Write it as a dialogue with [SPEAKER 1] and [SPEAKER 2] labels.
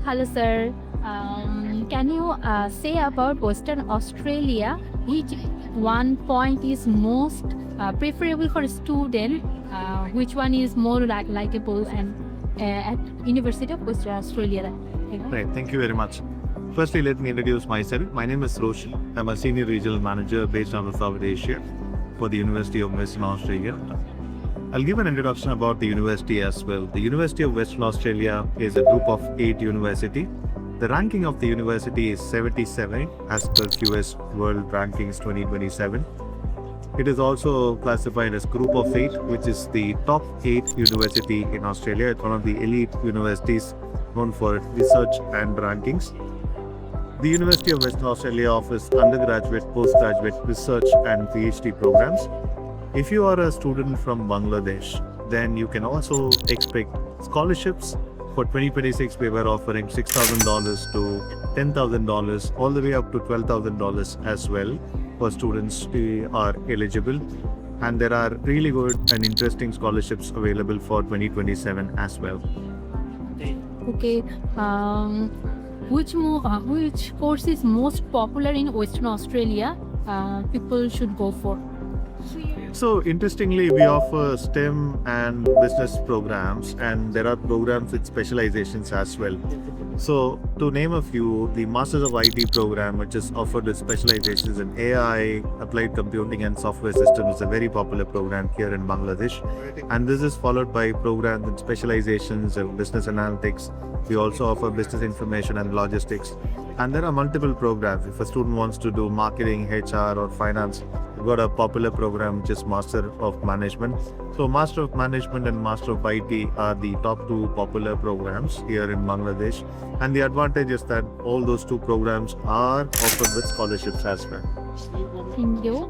[SPEAKER 1] Hello, sir. Can you say about Western Australia? Which one point is most preferable for a student? Which one is more likable and at University of Western Australia?
[SPEAKER 2] Right, thank you very much. Firstly, let me introduce myself. My name is Roshan. I'm a Senior Regional Manager based out of South Asia for the University of Western Australia. I'll give an introduction about the university as well. The University of Western Australia is a group of 8 universities. The ranking of the university is 77 as per QS World Rankings 2027. It is also classified as Group of 8, which is the top 8 university in Australia. It's one of the elite universities known for research and rankings. The University of Western Australia offers undergraduate, postgraduate research and PhD programs. If you are a student from Bangladesh, then you can also expect scholarships. For 2026, we were offering $6,000 to $10,000, all the way up to $12,000 as well for students who are eligible. And there are really good and interesting scholarships available for 2027 as well.
[SPEAKER 1] Okay. Which course is most popular in Western Australia? People should go for.
[SPEAKER 2] So interestingly, we offer STEM and business programs, and there are programs with specializations as well. So to name a few, the Masters of IT program, which is offered with specializations in AI, applied computing and software systems, is a very popular program here in Bangladesh. And this is followed by programs in specializations in business analytics. We also offer business information and logistics. And there are multiple programs. If a student wants to do marketing, HR or finance, we've got a popular program which is Master of Management. So Master of Management and Master of IT are the top 2 popular programs here in Bangladesh. And the advantage is that all those 2 programs are offered with scholarships as well.
[SPEAKER 1] Thank you.